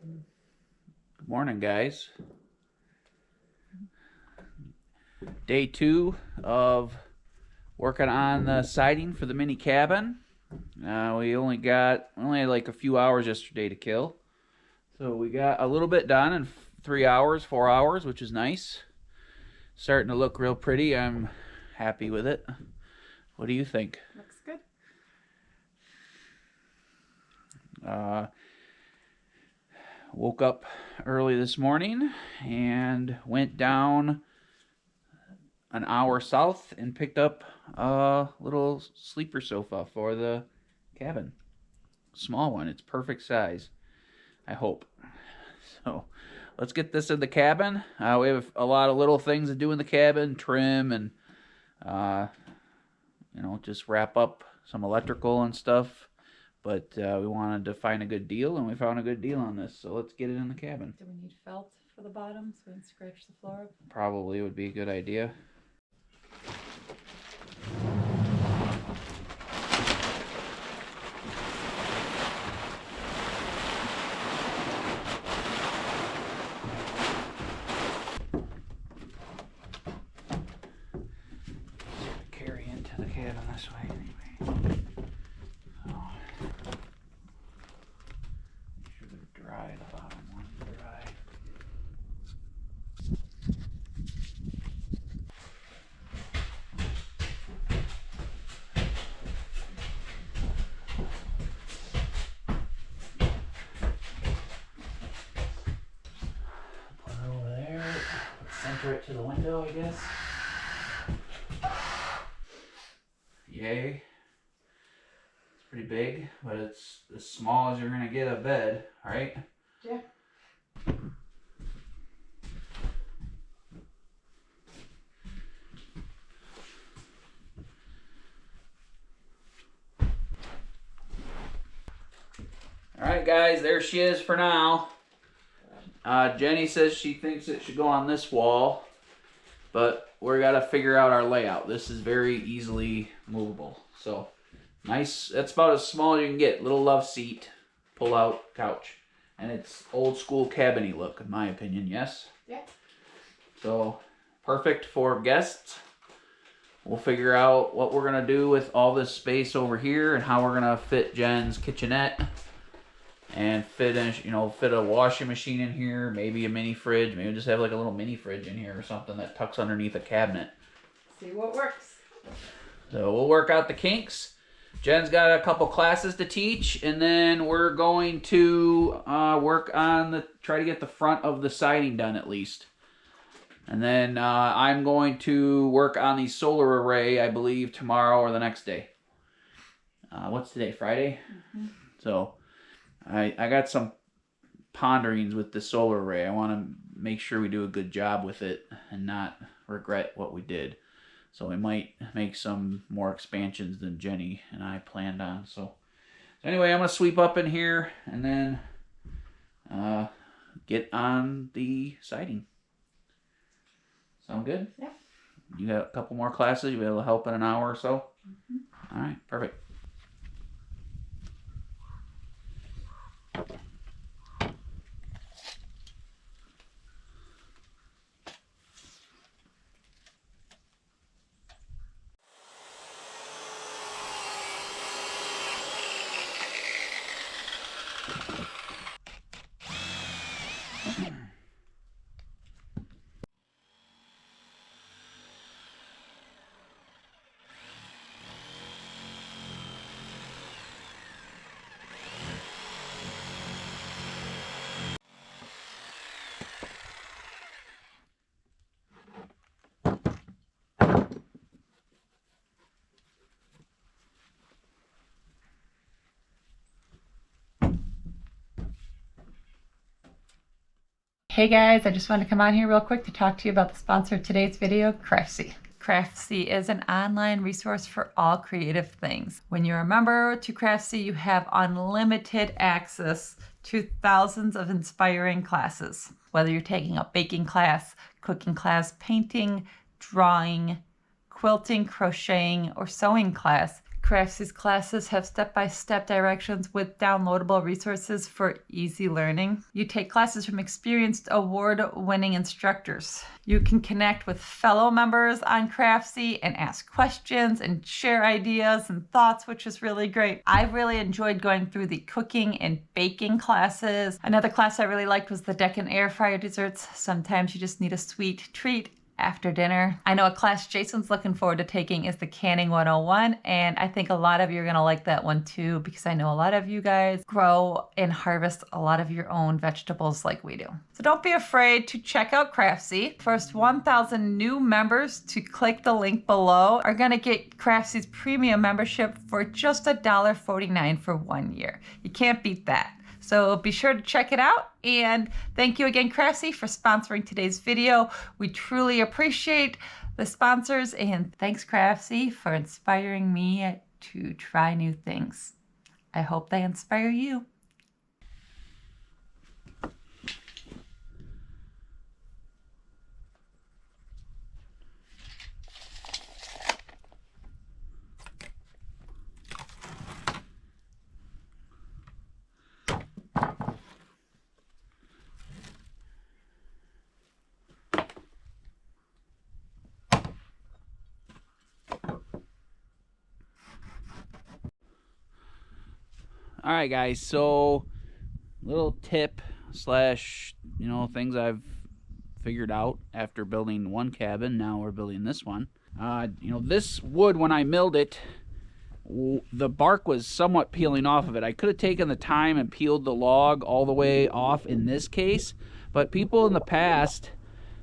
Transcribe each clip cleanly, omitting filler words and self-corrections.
Good morning, guys. Day 2 of working on the siding for the mini cabin. We only had like a few hours yesterday to kill. So we got a little bit done in 3 hours, 4 hours, which is nice. Starting to look real pretty. I'm happy with it. What do you think? Looks good. Woke up early this morning and went down an hour south and picked up a little sleeper sofa for the cabin. Small one. It's perfect size, I hope. So let's get this in the cabin. We have a lot of little things to do in the cabin, trim and just wrap up some electrical and stuff. But we wanted to find a good deal, and we found a good deal on this. So let's get it in the cabin. Do we need felt for the bottom so we can scratch the floor up? Probably would be a good idea. Carry into the cabin this way anyway. Dry, the bottom one dry. Put it over there. Center it to the window, I guess. Yay. Pretty big, but it's as small as you're gonna get a bed, right? Yeah. Alright guys, there she is for now. Jenny says she thinks it should go on this wall, but we gotta figure out our layout. This is very easily movable. So nice, that's about as small as you can get. Little love seat, pull out couch. And it's old school cabin-y look, in my opinion, yes? Yeah. So perfect for guests. We'll figure out what we're gonna do with all this space over here and how we're gonna fit Jen's kitchenette and fit a washing machine in here, maybe a mini fridge, maybe just have like a little mini fridge in here or something that tucks underneath a cabinet. See what works. So we'll work out the kinks. Jen's got a couple classes to teach, and then we're going to work on try to get the front of the siding done at least. And then I'm going to work on the solar array, I believe, tomorrow or the next day. What's today, Friday? Mm-hmm. So I got some ponderings with the solar array. I want to make sure we do a good job with it and not regret what we did. So we might make some more expansions than Jenny and I planned on. So anyway, I'm going to sweep up in here and then get on the siding. Sound good? Yeah. You got a couple more classes? You'll be able to help in an hour or so? Mm-hmm. All right, perfect. Hey guys, I just wanted to come on here real quick to talk to you about the sponsor of today's video, Craftsy. Craftsy is an online resource for all creative things. When you're a member to Craftsy, you have unlimited access to thousands of inspiring classes. Whether you're taking a baking class, cooking class, painting, drawing, quilting, crocheting, or sewing class, Craftsie's classes have step-by-step directions with downloadable resources for easy learning. You take classes from experienced award-winning instructors. You can connect with fellow members on Craftsy and ask questions and share ideas and thoughts, which is really great. I've really enjoyed going through the cooking and baking classes. Another class I really liked was the deck and air fryer desserts. Sometimes you just need a sweet treat after dinner. I know a class Jason's looking forward to taking is the Canning 101, and I think a lot of you are gonna like that one too, because I know a lot of you guys grow and harvest a lot of your own vegetables like we do. So don't be afraid to check out Craftsy. First 1,000 new members to click the link below are gonna get Craftsy's premium membership for just $1.49 for 1 year. You can't beat that. So be sure to check it out. And thank you again, Craftsy, for sponsoring today's video. We truly appreciate the sponsors. And thanks, Craftsy, for inspiring me to try new things. I hope they inspire you. All right, guys, so little tip slash, things I've figured out after building one cabin. Now we're building this one. This wood, when I milled it, the bark was somewhat peeling off of it. I could have taken the time and peeled the log all the way off in this case, but people in the past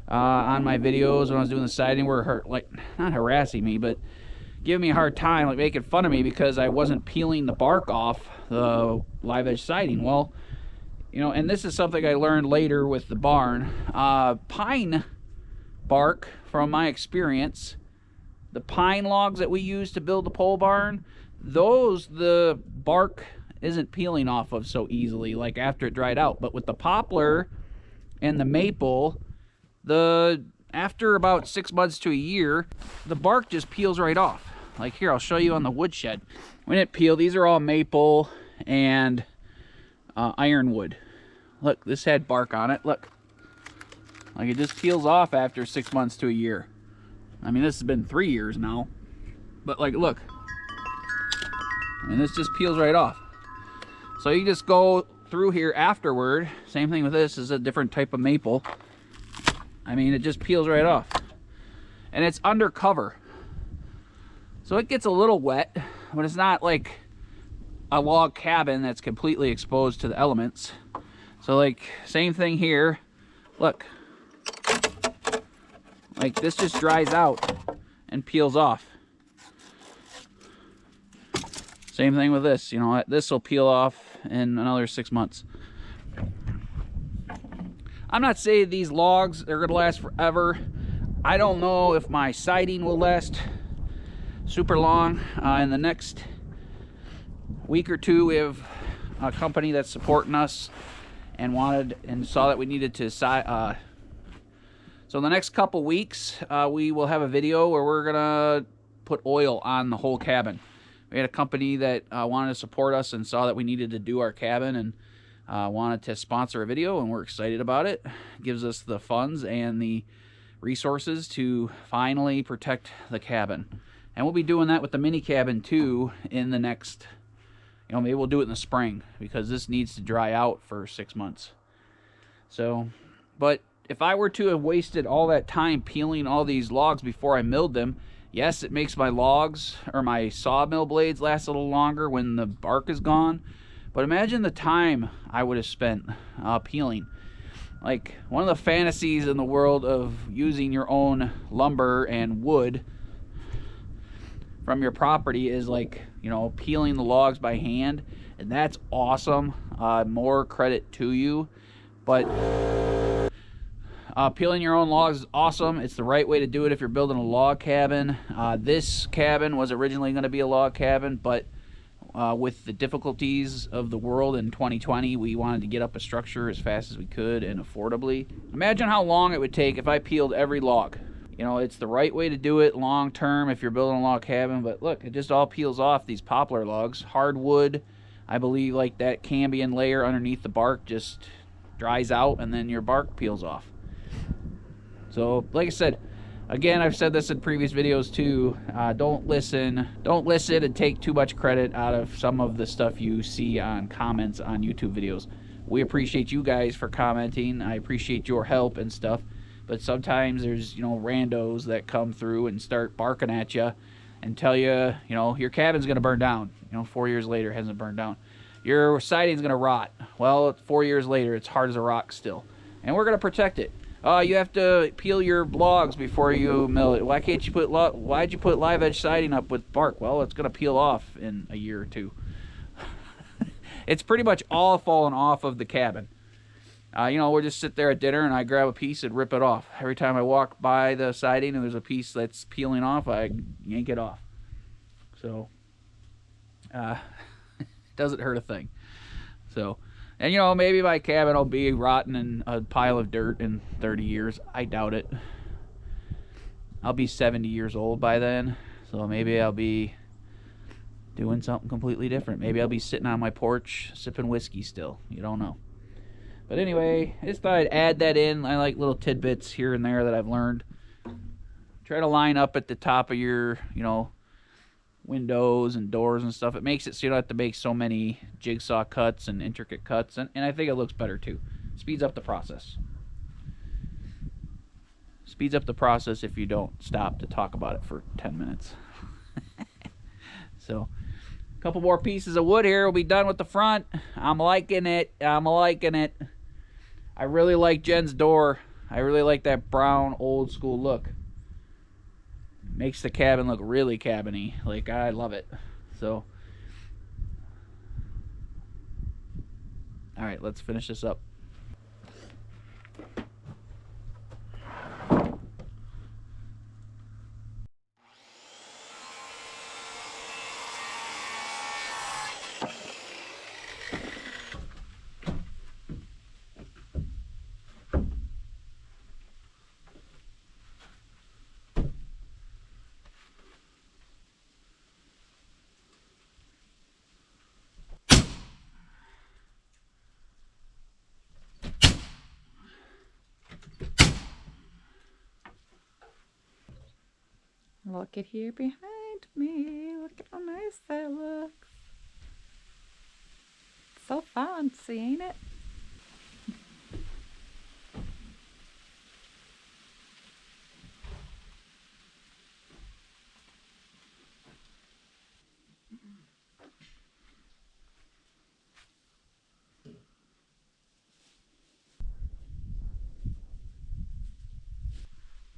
on my videos when I was doing the siding were not harassing me, but giving me a hard time, like making fun of me because I wasn't peeling the bark off the live edge siding. Well, and this is something I learned later with the barn. Pine bark, from my experience, the pine logs that we use to build the pole barn, those the bark isn't peeling off of so easily, like after it dried out. But with the poplar and the maple, after about 6 months to a year, the bark just peels right off. Like here, I'll show you on the woodshed. When it peeled, these are all maple and ironwood. Look, this had bark on it. Look, like it just peels off after 6 months to a year. I mean, this has been 3 years now, but like, look, and this just peels right off. So you just go through here afterward. Same thing with this, is a different type of maple. I mean, it just peels right off, and it's undercover. So it gets a little wet, but it's not like a log cabin that's completely exposed to the elements. So like, same thing here. Look, like this just dries out and peels off. Same thing with this, this will peel off in another 6 months. I'm not saying these logs are gonna last forever. I don't know if my siding will last super long. In the next week or two, we have a company that's supporting us and saw that we needed to so the next couple weeks, we will have a video where we're gonna put oil on the whole cabin. We had a company that wanted to support us and saw that we needed to do our cabin and wanted to sponsor a video, and we're excited about it. It gives us the funds and the resources to finally protect the cabin. And we'll be doing that with the mini cabin too in the next, maybe we'll do it in the spring, because this needs to dry out for 6 months. So, but if I were to have wasted all that time peeling all these logs before I milled them, yes, it makes my logs or my sawmill blades last a little longer when the bark is gone. But imagine the time I would have spent peeling. Like, one of the fantasies in the world of using your own lumber and wood from your property is like, peeling the logs by hand, and that's awesome. More credit to you. But peeling your own logs is awesome. It's the right way to do it if you're building a log cabin. This cabin was originally going to be a log cabin, but with the difficulties of the world in 2020, we wanted to get up a structure as fast as we could and affordably. Imagine how long it would take if I peeled every log. You know, it's the right way to do it long term if you're building a log cabin. But look, it just all peels off, these poplar logs. Hardwood, I believe, like that cambium layer underneath the bark just dries out and then your bark peels off. So, like I said, again, I've said this in previous videos too. Don't listen and take too much credit out of some of the stuff you see on comments on YouTube videos. We appreciate you guys for commenting. I appreciate your help and stuff. But sometimes there's, you know, randos that come through and start barking at you and tell you, you know, your cabin's going to burn down. You know, 4 years later, it hasn't burned down. Your siding's going to rot. Well, 4 years later, it's hard as a rock still. And we're going to protect it. Oh, you have to peel your logs before you mill it. Why can't you put why'd you put live edge siding up with bark? Well, it's going to peel off in a year or two. It's pretty much all falling off of the cabin. You know, we'll just sit there at dinner and I grab a piece and rip it off. Every time I walk by the siding and there's a piece that's peeling off, I yank it off. So, it doesn't hurt a thing. So, and you know, maybe my cabin will be rotten in a pile of dirt in 30 years. I doubt it. I'll be 70 years old by then, so maybe I'll be doing something completely different. Maybe I'll be sitting on my porch sipping whiskey still. You don't know. But anyway, I just thought I'd add that in. I like little tidbits here and there that I've learned. Try to line up at the top of your, you know, windows and doors and stuff. It makes it so you don't have to make so many jigsaw cuts and intricate cuts. And I think it looks better too. Speeds up the process. Speeds up the process if you don't stop to talk about it for 10 minutes. So, a couple more pieces of wood here. We'll be done with the front. I'm liking it. I'm liking it. I really like Jen's door. I really like that brown old school look. Makes the cabin look really cabin-y. Like, I love it. So, alright, let's finish this up. Look at here behind me. Look at how nice that looks. So fancy, ain't it?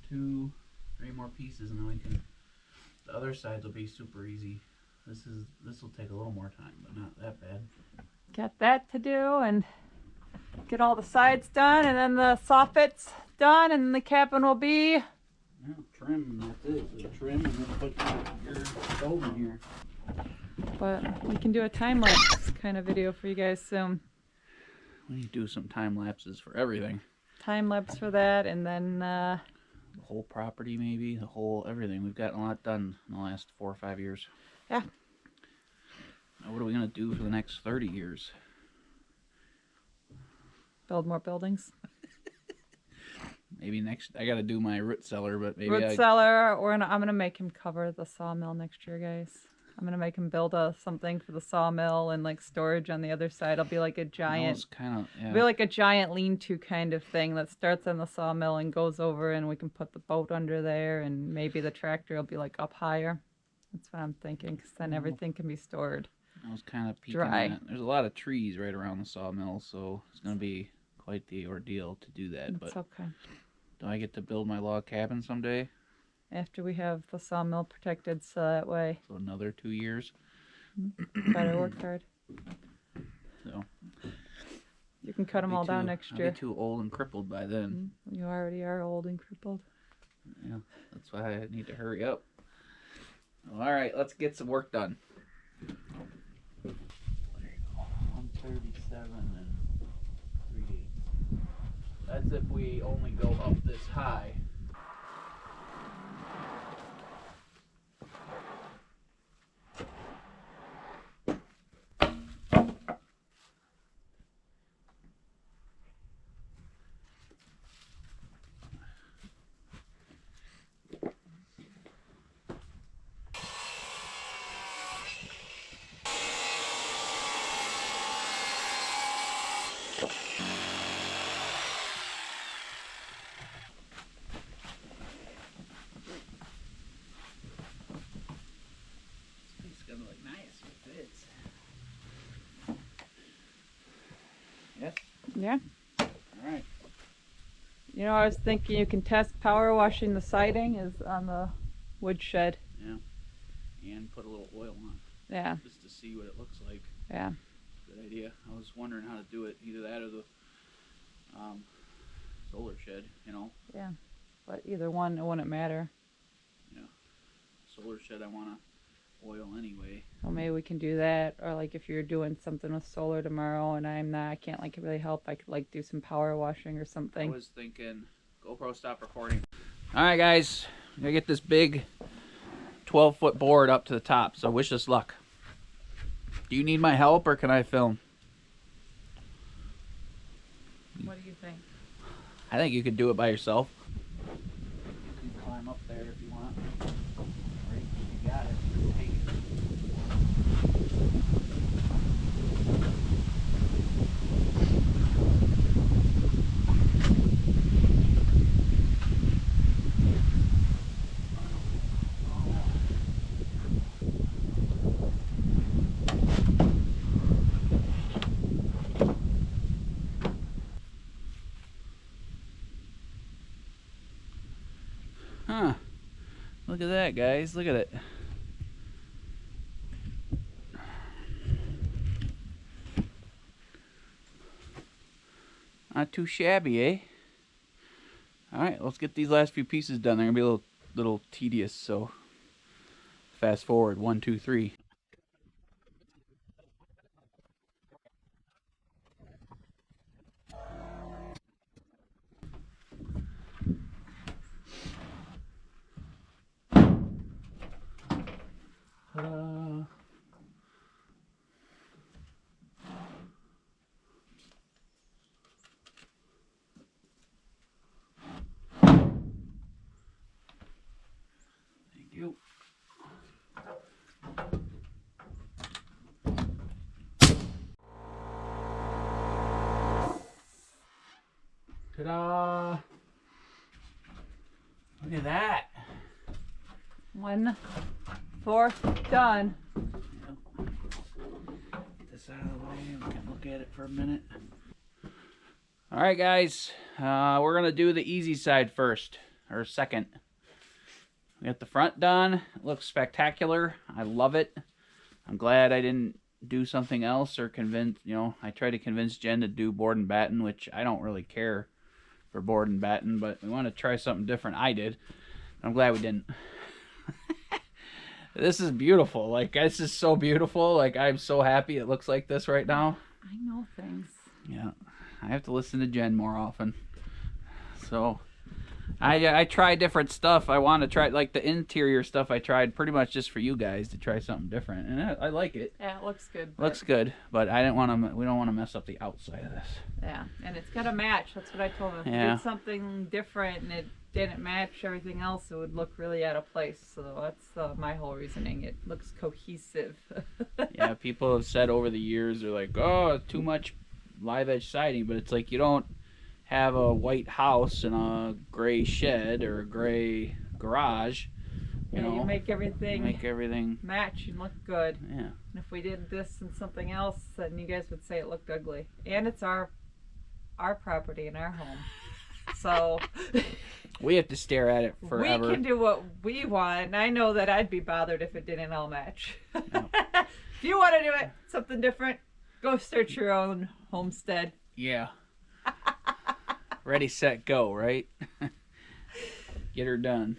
Two, three more pieces and then we can, the other sides will be super easy. This will take a little more time, but not that bad. Got that to do and get all the sides done and then the soffits done and the cabin will be... Yeah, trim, that's it. So trim and then put your stove in here. But we can do a time-lapse kind of video for you guys soon. We need to do some time lapses for everything. Time-lapse for that and then... the whole property maybe, the whole everything. We've gotten a lot done in the last 4 or 5 years. Yeah. Now what are we going to do for the next 30 years? Build more buildings. Maybe next, I got to do my root cellar, but maybe Root cellar, or I'm going to make him cover the sawmill next year, guys. I'm going to make him build something for the sawmill and like storage on the other side. It'll be like a giant, be like a giant lean-to kind of thing that starts on the sawmill and goes over, and we can put the boat under there, and maybe the tractor will be like up higher. That's what I'm thinking, because then everything can be stored. I was kind of peeking at it. There's a lot of trees right around the sawmill, so it's going to be quite the ordeal to do that. It's but okay. Do I get to build my log cabin someday? After we have the sawmill protected, so that way. So another 2 years. Better work hard. So you can cut them all down next year. I'll be too old and crippled by then. You already are old and crippled. Yeah, that's why I need to hurry up. All right, let's get some work done. There you go. 137 and 3/8. That's if we only go up this high. Yeah. All right. You know, I was thinking you can test power washing the siding is on the wood shed. Yeah. And put a little oil on. Yeah. Just to see what it looks like. Yeah. Good idea. I was wondering how to do it. Either that or the solar shed, you know. Yeah. But either one, it wouldn't matter. Yeah. Solar shed I want to oil anyway. Well, maybe we can do that. Or like if you're doing something with solar tomorrow and I can't like really help, I could like do some power washing or something. I was thinking, GoPro stop recording. All right, guys. I'm going to get this big 12-foot board up to the top, so wish us luck. Do you need my help or can I film? What do you think? I think you could do it by yourself. You can climb up there if you want. Right, you got it. Take it. Huh. Look at that, guys. Look at it. Not too shabby, eh? Alright, let's get these last few pieces done. They're going to be a little tedious, so fast forward. 1, 2, 3. Thank you. Ta-da! Look at that. 1/4 done. Get this out of the way. We can look at it for a minute. All right, guys. We're gonna do the easy side first, or second. We got the front done. It looks spectacular. I love it. I'm glad I didn't do something else or I tried to convince Jen to do board and batten, which I don't really care for board and batten, but we want to try something different. I did. I'm glad we didn't. This is beautiful. Like, this is so beautiful. Like, I'm so happy it looks like this right now. I know things. Yeah. I have to listen to Jen more often. So, I try different stuff. I want to try, like, the interior stuff I tried pretty much just for you guys to try something different. And I like it. Yeah, it looks good. Looks good, but I didn't want to. We don't want to mess up the outside of this. Yeah, and it's got to match. That's what I told him. If Yeah. we did something different and it didn't match everything else, it would look really out of place. So that's my whole reasoning. It looks cohesive. Yeah, people have said over the years, they're like, oh, too much live edge siding, but it's like you don't have a white house and a gray shed or a gray garage. You make everything match and look good. Yeah. And if we did this and something else, then you guys would say it looked ugly. And it's our property and our home. So we have to stare at it forever. We can do what we want, and I know that I'd be bothered if it didn't all match. Yep. If you want to do it, something different, go start your own homestead. Yeah. Ready, set, go, right? Get her done.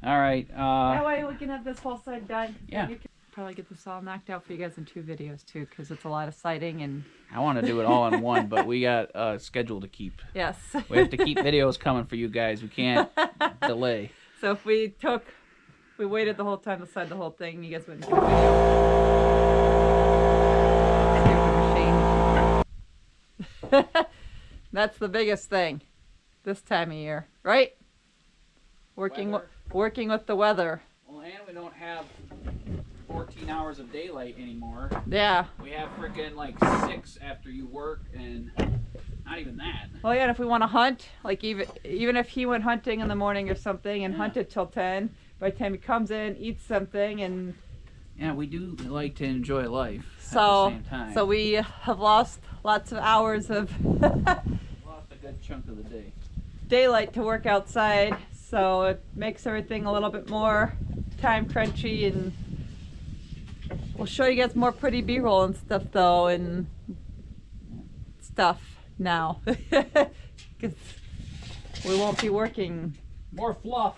All right. That way we can have this whole side done. Yeah. You can probably get this all knocked out for you guys in 2 videos too, because it's a lot of siding and. I want to do it all in one, but we got a schedule to keep. Yes. We have to keep videos coming for you guys. We can't delay. So if we waited the whole time to side the whole thing, you guys wouldn't get a video. That's the biggest thing this time of year, right? Working with the weather. Well, and we don't have 14 hours of daylight anymore. Yeah. We have freaking like 6 after you work, and not even that. Well, yeah, and if we want to hunt, like even if he went hunting in the morning or something and hunted till 10, by the time he comes in, eats something, and Yeah, we do like to enjoy life at the So, same time. so we have lost lots of hours of Lost a good chunk of the day. daylight to work outside, so it makes everything a little bit more time crunchy, and we'll show you guys more pretty b-roll and stuff though, and stuff now, because we won't be working. More fluff.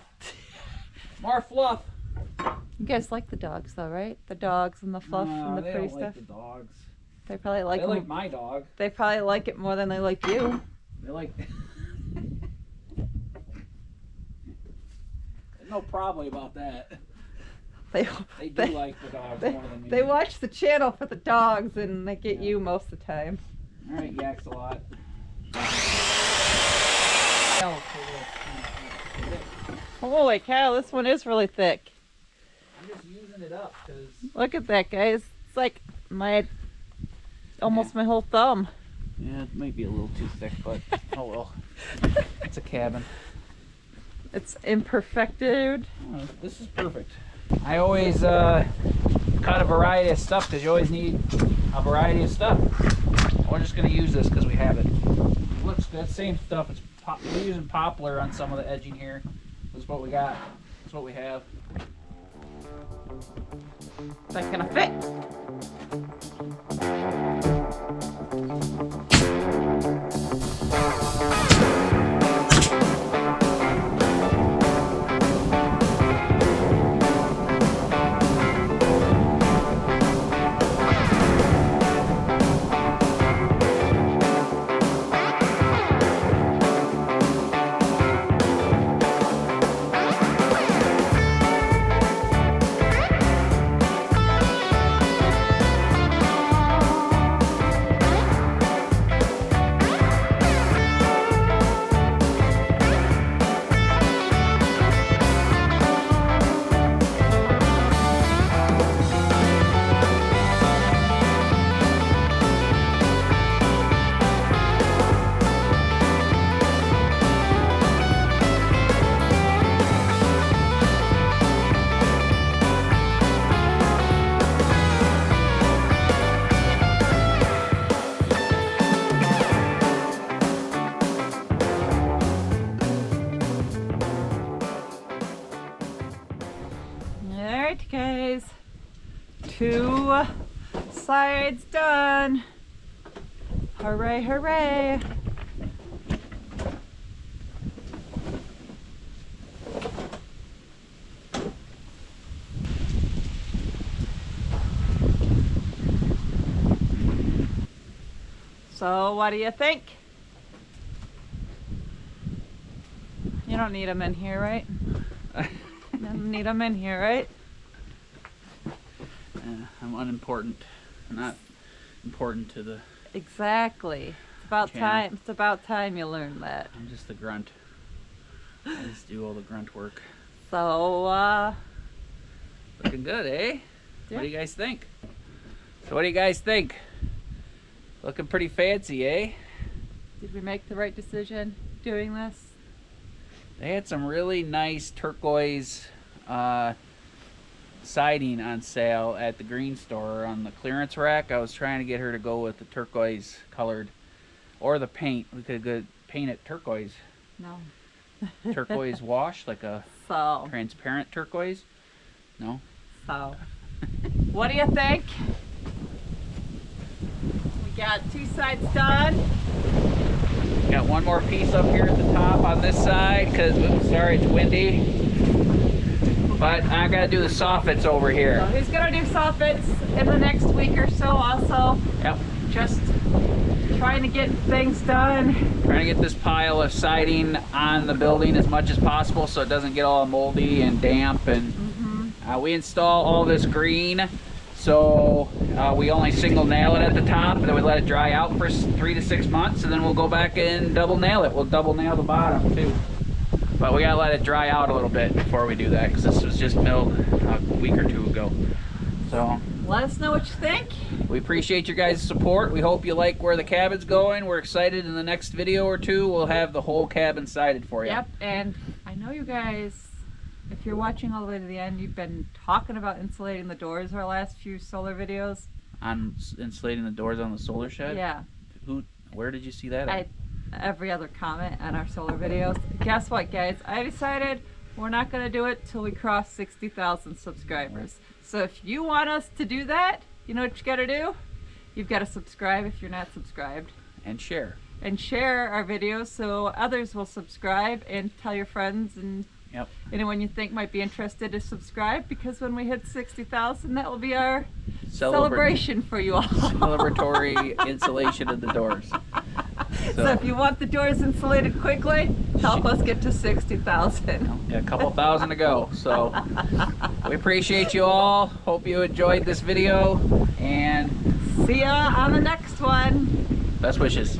More fluff. You guys like the dogs though, right? The dogs and the fluff and the they pretty don't stuff. like the dogs. They probably like They them. like my dog. They probably like it more than they like you. They like. There's no problem about that. They do like the dogs more than me. They watch the channel for the dogs, and they get you most of the time. All right, yaks a lot. Holy cow, this one is really thick. I'm just using it up because. Look at that, guys. It's like almost my whole thumb. Yeah, it might be a little too thick, but oh well. It's a cabin. It's imperfected. Oh, this is perfect. I always cut a variety of stuff because you always need a variety of stuff. We're just going to use this because we have it. Looks good. Same stuff. We're using poplar on some of the edging here. This is what we got. That's what we have. Is that gonna fit? Alright guys, 2 sides done. Hooray, hooray. So what do you think? You don't need them in here, right? You don't need them in here, right? I'm unimportant. I'm not important to the. Exactly. It's about channel. time. It's about time you learned that. I'm just the grunt. I just do all the grunt work. So, Looking good, eh? Yeah. What do you guys think? So what do you guys think? Looking pretty fancy, eh? did we make the right decision doing this? They had some really nice turquoise siding on sale at the green store on the clearance rack. I was trying to get her to go with the turquoise colored or the paint. We could go paint it turquoise. No. Turquoise wash, like a So, transparent turquoise. No? what do you think? We got 2 sides done. Got one more piece up here at the top on this side because, sorry, it's windy. But I gotta do the soffits over So here. he's gonna do soffits in the next week or so also. Yep. Just trying to get things done. Trying to get this pile of siding on the building as much as possible so it doesn't get all moldy and damp. And we install all this green, so we only single nail it at the top, and then we let it dry out for 3 to 6 months, and then we'll go back and double nail it. We'll double nail the bottom too. But we gotta let it dry out a little bit before we do that because this was just milled a week or 2 ago. So Let us know what you think. we appreciate your guys' support. We hope you like where the cabin's going. We're excited in the next video or 2 we'll have the whole cabin sided for you. Yep, and I know you guys If you're watching all the way to the end, you've been talking about insulating the doors our last few solar videos. On insulating the doors on the solar shed? Yeah. Where did you see that? Every other comment on our solar videos. Guess what, guys? I decided we're not going to do it till we cross 60,000 subscribers. So if you want us to do that, you know what you got to do? You've got to subscribe if you're not subscribed. And share. And share our videos so others will subscribe, and tell your friends and anyone you think might be interested to subscribe, because when we hit 60,000, that will be our celebration for you all. Celebratory insulation of the doors. So if you want the doors insulated quickly, help us get to 60,000. A couple thousand to go. So we appreciate you all. Hope you enjoyed this video, and see ya on the next one. best wishes.